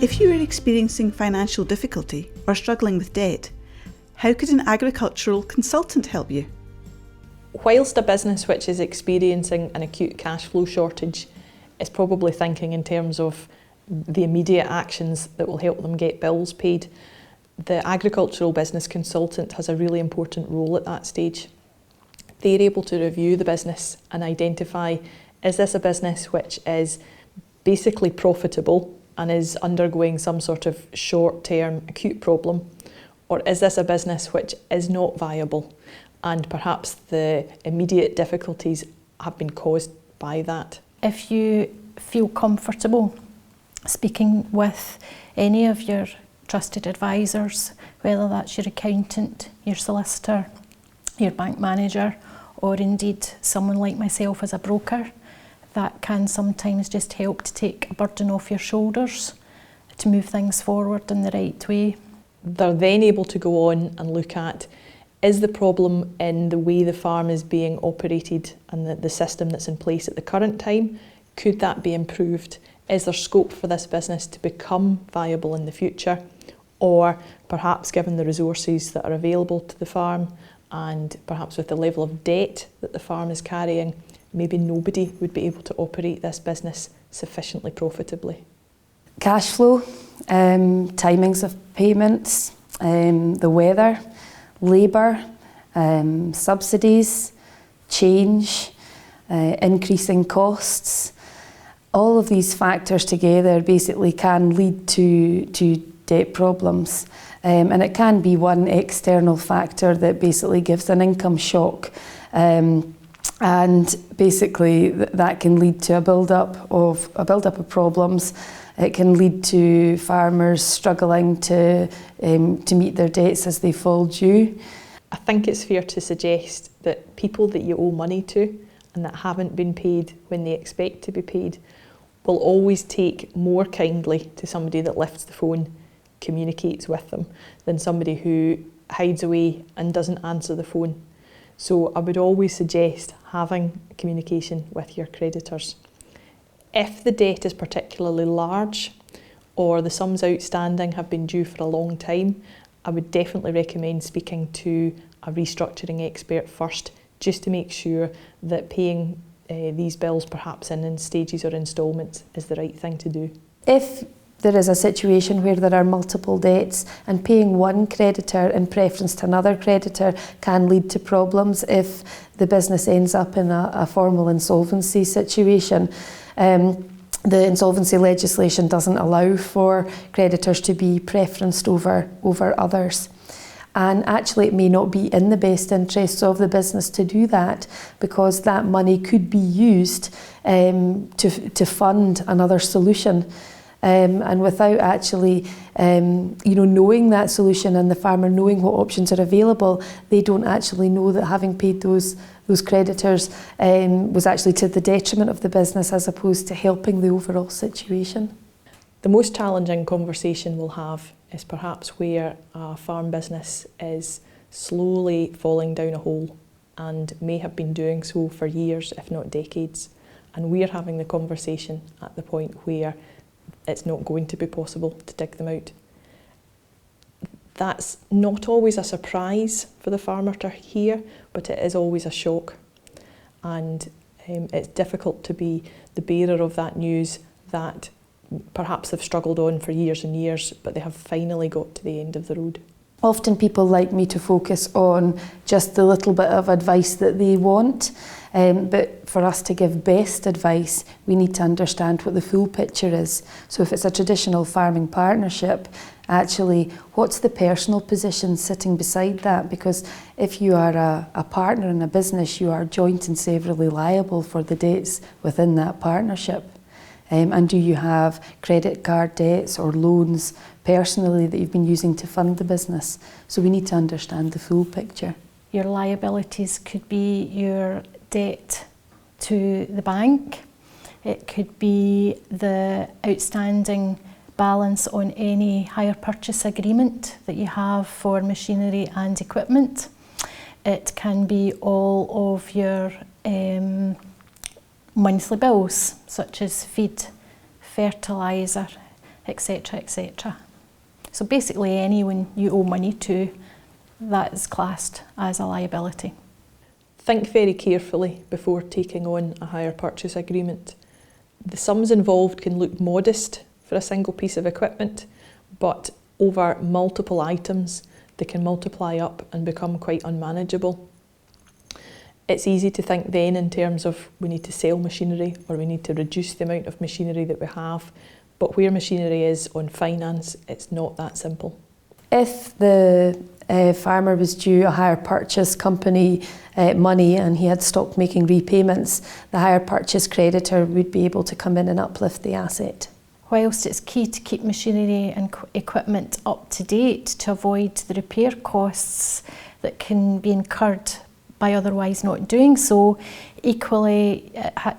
If you are experiencing financial difficulty or struggling with debt, how could an agricultural consultant help you? Whilst a business which is experiencing an acute cash flow shortage is probably thinking in terms of the immediate actions that will help them get bills paid, the agricultural business consultant has a really important role at that stage. They're able to review the business and identify, is this a business which is basically profitable and is undergoing some sort of short-term acute problem, or is this a business which is not viable and perhaps the immediate difficulties have been caused by that? If you feel comfortable speaking with any of your trusted advisors, whether that's your accountant, your solicitor, your bank manager, or indeed someone like myself as a broker, that can sometimes just help to take a burden off your shoulders to move things forward in the right way. They're then able to go on and look at, is the problem in the way the farm is being operated and the system that's in place at the current time? Could that be improved? Is there scope for this business to become viable in the future? Or perhaps given the resources that are available to the farm and perhaps with the level of debt that the farm is carrying, maybe nobody would be able to operate this business sufficiently profitably. Cash flow, timings of payments, the weather, labour, subsidies, change, increasing costs. All of these factors together basically can lead to debt problems. And it can be one external factor that basically gives an income shock. And basically that can lead to a build-up of problems. It can lead to farmers struggling to meet their debts as they fall due. I think it's fair to suggest that people that you owe money to and that haven't been paid when they expect to be paid will always take more kindly to somebody that lifts the phone, communicates with them, than somebody who hides away and doesn't answer the phone. So I would always suggest having communication with your creditors. If the debt is particularly large or the sums outstanding have been due for a long time, I would definitely recommend speaking to a restructuring expert first, just to make sure that paying these bills perhaps in stages or instalments is the right thing to do. If there is a situation where there are multiple debts and paying one creditor in preference to another creditor can lead to problems if the business ends up in a formal insolvency situation. The insolvency legislation doesn't allow for creditors to be preferenced over others. And actually it may not be in the best interests of the business to do that, because that money could be used to fund another solution. And without actually knowing that solution and the farmer knowing what options are available, they don't actually know that having paid those creditors was actually to the detriment of the business as opposed to helping the overall situation. The most challenging conversation we'll have is perhaps where a farm business is slowly falling down a hole and may have been doing so for years, if not decades. And we're having the conversation at the point where it's not going to be possible to dig them out. That's not always a surprise for the farmer to hear, but it is always a shock. And it's difficult to be the bearer of that news that perhaps they've struggled on for years and years, but they have finally got to the end of the road. Often people like me to focus on just the little bit of advice that they want, but for us to give best advice, we need to understand what the full picture is. So if it's a traditional farming partnership, actually, what's the personal position sitting beside that? Because if you are a partner in a business, you are joint and severally liable for the debts within that partnership. And do you have credit card debts or loans personally that you've been using to fund the business? So we need to understand the full picture. Your liabilities could be your debt to the bank. It could be the outstanding balance on any hire purchase agreement that you have for machinery and equipment. It can be all of your monthly bills, such as feed, fertiliser, etc, etc. So basically anyone you owe money to, that is classed as a liability. Think very carefully before taking on a hire purchase agreement. The sums involved can look modest for a single piece of equipment, but over multiple items they can multiply up and become quite unmanageable. It's easy to think then in terms of we need to sell machinery or we need to reduce the amount of machinery that we have, but where machinery is on finance, it's not that simple. If the farmer was due a hire purchase company money and he had stopped making repayments, the hire purchase creditor would be able to come in and uplift the asset. Whilst it's key to keep machinery and equipment up to date to avoid the repair costs that can be incurred by otherwise not doing so, equally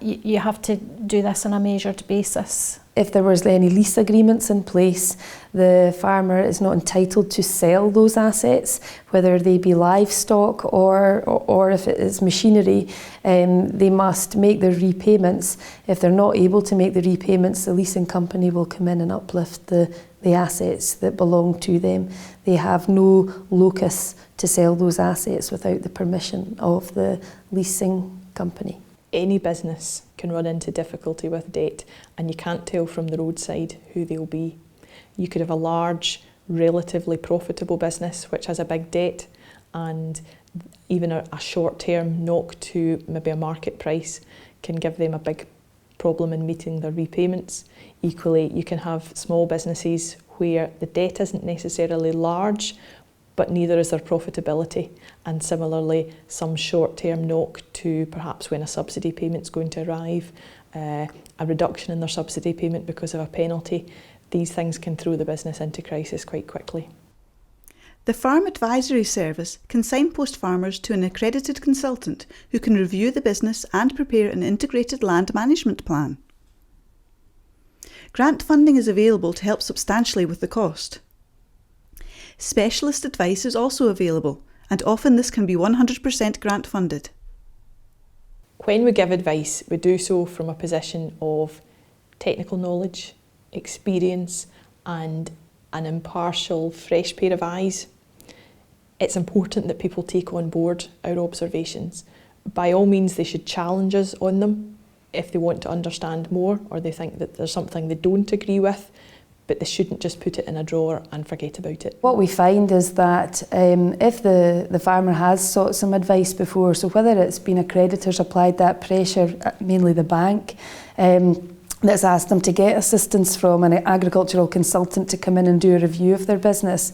you have to do this on a measured basis. If there was any lease agreements in place, the farmer is not entitled to sell those assets, whether they be livestock or if it is machinery. They must make their repayments. If they're not able to make the repayments, the leasing company will come in and uplift the assets that belong to them. They have no locus to sell those assets without the permission of the leasing company. Any business can run into difficulty with debt, and you can't tell from the roadside who they'll be. You could have a large, relatively profitable business which has a big debt, and even a short-term knock to maybe a market price can give them a big problem in meeting their repayments. Equally, you can have small businesses where the debt isn't necessarily large, but neither is their profitability, and similarly some short-term knock to perhaps when a subsidy payment's going to arrive, a reduction in their subsidy payment because of a penalty. These things can throw the business into crisis quite quickly. The Farm Advisory Service can signpost farmers to an accredited consultant who can review the business and prepare an integrated land management plan. Grant funding is available to help substantially with the cost. Specialist advice is also available, and often this can be 100% grant funded. When we give advice, we do so from a position of technical knowledge, experience, and an impartial, fresh pair of eyes. It's important that people take on board our observations. By all means, they should challenge us on them if they want to understand more or they think that there's something they don't agree with, but they shouldn't just put it in a drawer and forget about it. What we find is that if the farmer has sought some advice before, so whether it's been a creditor's applied that pressure, mainly the bank, that's asked them to get assistance from an agricultural consultant to come in and do a review of their business,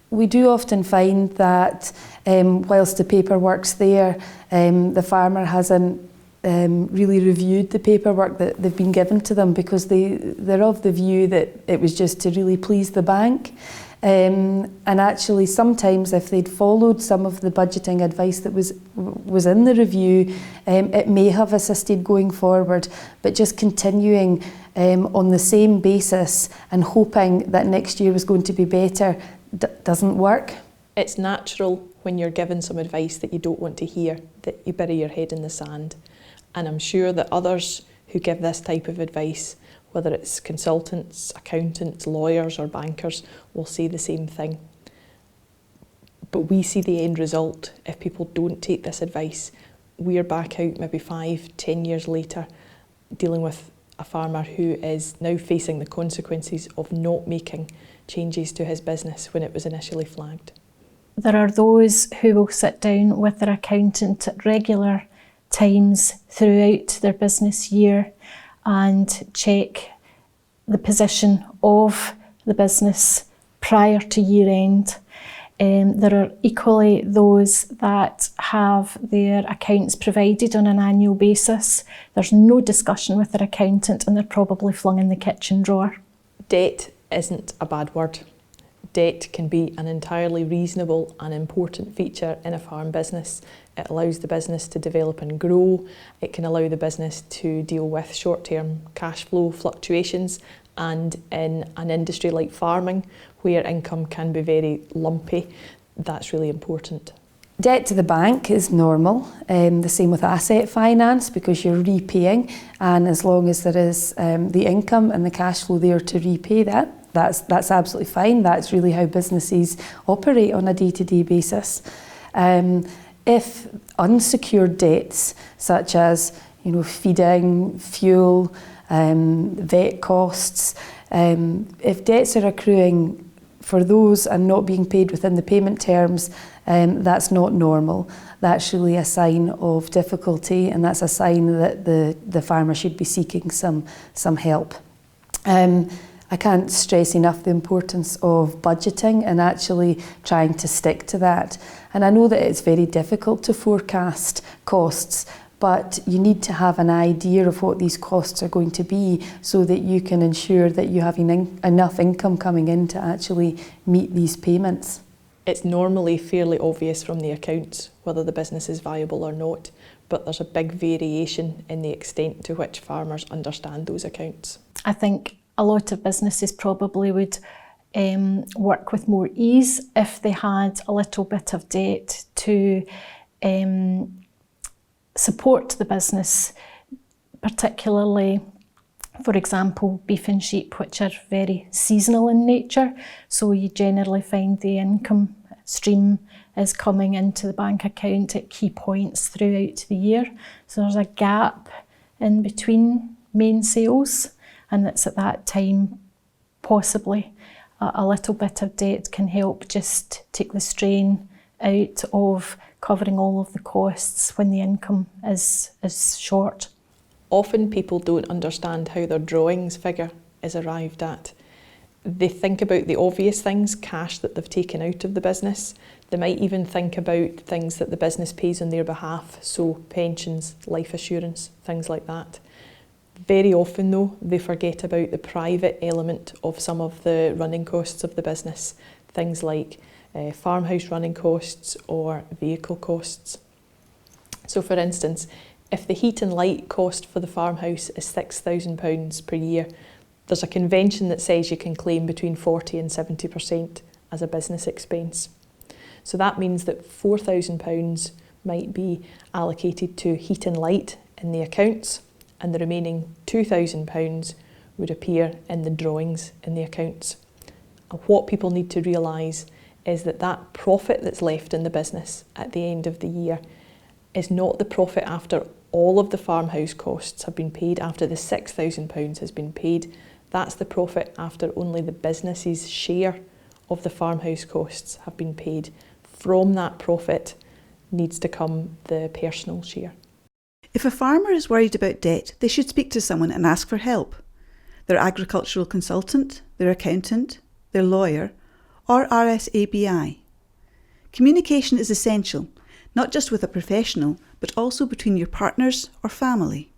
we do often find that whilst the paperwork's there, the farmer hasn't really reviewed the paperwork that they've been given to them because they're of the view that it was just to really please the bank. And actually sometimes if they'd followed some of the budgeting advice that was in the review, it may have assisted going forward, but just continuing on the same basis and hoping that next year was going to be better doesn't work. It's natural when you're given some advice that you don't want to hear, that you bury your head in the sand. And I'm sure that others who give this type of advice, whether it's consultants, accountants, lawyers or bankers, will say the same thing. But we see the end result if people don't take this advice. We're back out maybe 5-10 years later dealing with a farmer who is now facing the consequences of not making changes to his business when it was initially flagged. There are those who will sit down with their accountant at regular times throughout their business year and check the position of the business prior to year end. There are equally those that have their accounts provided on an annual basis. There's no discussion with their accountant and they're probably flung in the kitchen drawer. Debt isn't a bad word. Debt can be an entirely reasonable and important feature in a farm business. It allows the business to develop and grow. It can allow the business to deal with short-term cash flow fluctuations, and in an industry like farming, where income can be very lumpy, that's really important. Debt to the bank is normal, the same with asset finance because you're repaying, and as long as there is the income and the cash flow there to repay that's absolutely fine. That's really how businesses operate on a day-to-day basis. If unsecured debts such as feeding, fuel, vet costs, if debts are accruing for those and not being paid within the payment terms, that's not normal. That's really a sign of difficulty, and that's a sign that the farmer should be seeking some help. I can't stress enough the importance of budgeting and actually trying to stick to that. And I know that it's very difficult to forecast costs, but you need to have an idea of what these costs are going to be so that you can ensure that you have enough income coming in to actually meet these payments. It's normally fairly obvious from the accounts whether the business is viable or not, but there's a big variation in the extent to which farmers understand those accounts. I think a lot of businesses probably would work with more ease if they had a little bit of debt to support the business, particularly, for example, beef and sheep, which are very seasonal in nature. So you generally find the income stream is coming into the bank account at key points throughout the year. So there's a gap in between main sales, and it's at that time possibly a little bit of debt can help just take the strain out of covering all of the costs when the income is short. Often people don't understand how their drawings figure is arrived at. They think about the obvious things, cash that they've taken out of the business. They might even think about things that the business pays on their behalf, so pensions, life assurance, things like that. Very often though, they forget about the private element of some of the running costs of the business, things like farmhouse running costs or vehicle costs. So for instance, if the heat and light cost for the farmhouse is £6,000 per year, there's a convention that says you can claim between 40 and 70% as a business expense. So that means that £4,000 might be allocated to heat and light in the accounts, and the remaining £2,000 would appear in the drawings in the accounts. And what people need to realise is that that profit that's left in the business at the end of the year is not the profit after all of the farmhouse costs have been paid, after the £6,000 has been paid. That's the profit after only the business's share of the farmhouse costs have been paid. From that profit needs to come the personal share. If a farmer is worried about debt, they should speak to someone and ask for help. Their agricultural consultant, their accountant, their lawyer, or RSABI. Communication is essential, not just with a professional, but also between your partners or family.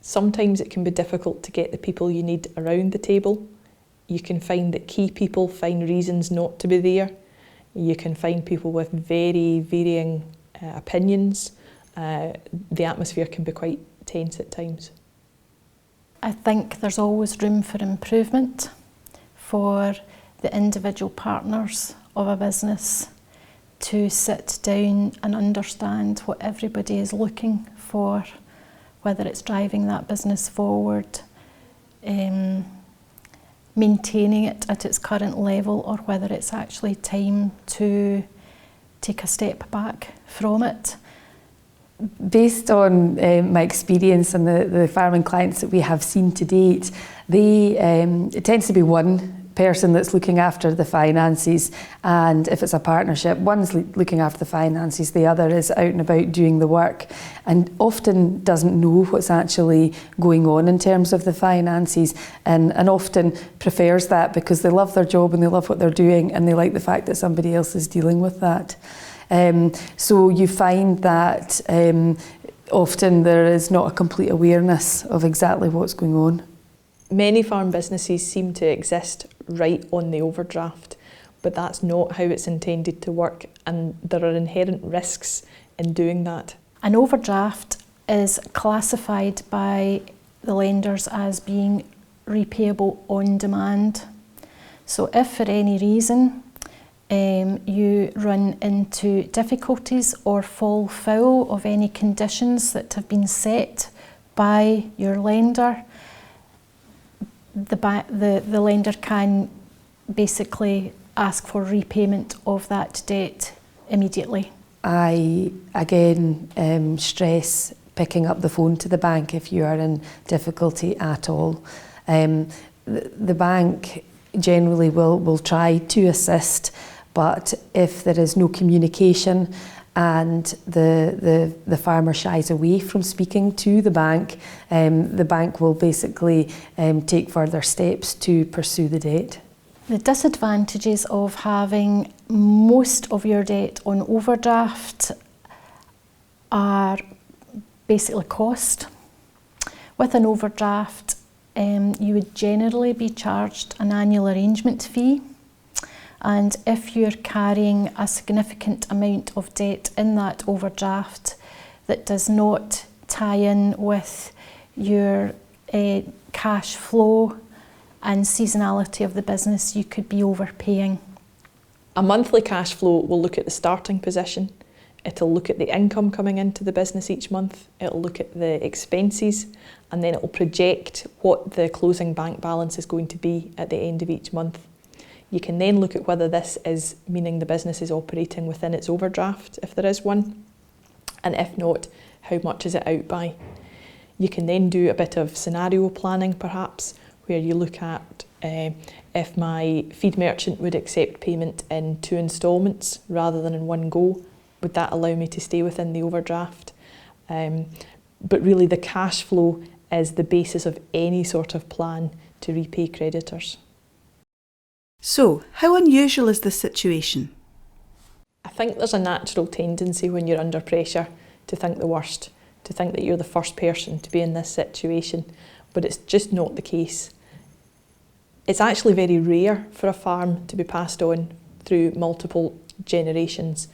Sometimes it can be difficult to get the people you need around the table. You can find that key people find reasons not to be there. You can find people with very varying opinions. The atmosphere can be quite tense at times. I think there's always room for improvement for the individual partners of a business to sit down and understand what everybody is looking for, whether it's driving that business forward, maintaining it at its current level, or whether it's actually time to take a step back from it. Based on my experience and the farming clients that we have seen to date, it tends to be one person that's looking after the finances, and if it's a partnership, one's looking after the finances, the other is out and about doing the work and often doesn't know what's actually going on in terms of the finances, and often prefers that because they love their job and they love what they're doing and they like the fact that somebody else is dealing with that. So you find that often there is not a complete awareness of exactly what's going on. Many farm businesses seem to exist right on the overdraft, but that's not how it's intended to work, and there are inherent risks in doing that. An overdraft is classified by the lenders as being repayable on demand. So if for any reason you run into difficulties or fall foul of any conditions that have been set by your lender, the lender can basically ask for repayment of that debt immediately. I again stress picking up the phone to the bank if you are in difficulty at all. The bank generally will try to assist, but if there is no communication and the farmer shies away from speaking to the bank will basically take further steps to pursue the debt. The disadvantages of having most of your debt on overdraft are basically cost. With an overdraft, you would generally be charged an annual arrangement fee, and if you're carrying a significant amount of debt in that overdraft that does not tie in with your cash flow and seasonality of the business, you could be overpaying. A monthly cash flow will look at the starting position, it'll look at the income coming into the business each month, it'll look at the expenses, and then it'll project what the closing bank balance is going to be at the end of each month. You can then look at whether this is meaning the business is operating within its overdraft, if there is one, and if not, how much is it out by. You can then do a bit of scenario planning perhaps, where you look at if my feed merchant would accept payment in 2 instalments rather than in one go, would that allow me to stay within the overdraft? But really the cash flow is the basis of any sort of plan to repay creditors. So, how unusual is this situation? I think there's a natural tendency when you're under pressure to think the worst, to think that you're the first person to be in this situation, but it's just not the case. It's actually very rare for a farm to be passed on through multiple generations.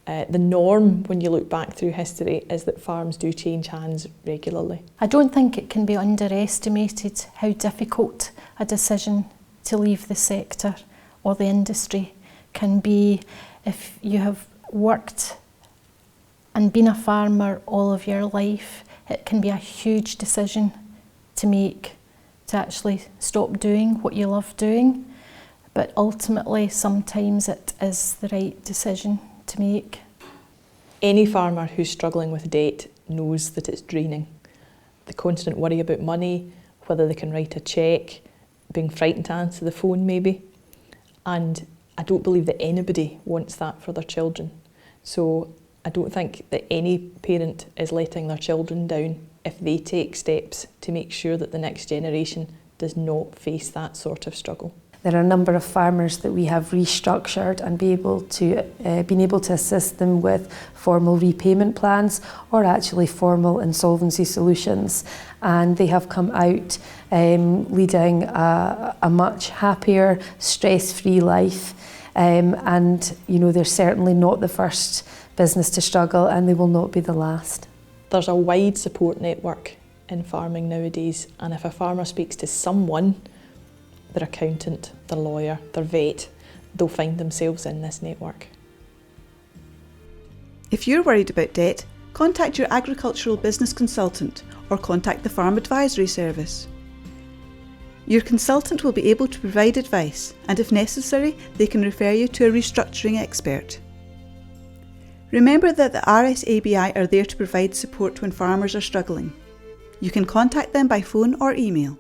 The norm, when you look back through history, is that farms do change hands regularly. I don't think it can be underestimated how difficult a decision to leave the sector or the industry can be if you have worked and been a farmer all of your life. It can be a huge decision to make, to actually stop doing what you love doing, but ultimately sometimes it is the right decision to make. Any farmer who's struggling with debt knows that it's draining. The constant worry about money, whether they can write a cheque, being frightened to answer the phone maybe, and I don't believe that anybody wants that for their children. So I don't think that any parent is letting their children down if they take steps to make sure that the next generation does not face that sort of struggle. There are a number of farmers that we have restructured and been able to assist them with formal repayment plans or actually formal insolvency solutions, and they have come out leading a much happier, stress-free life, and you know, they're certainly not the first business to struggle, and they will not be the last. There's a wide support network in farming nowadays, and if a farmer speaks to someone, their accountant, their lawyer, their vet, they'll find themselves in this network. If you're worried about debt, contact your agricultural business consultant or contact the Farm Advisory Service. Your consultant will be able to provide advice, and if necessary, they can refer you to a restructuring expert. Remember that the RSABI are there to provide support when farmers are struggling. You can contact them by phone or email.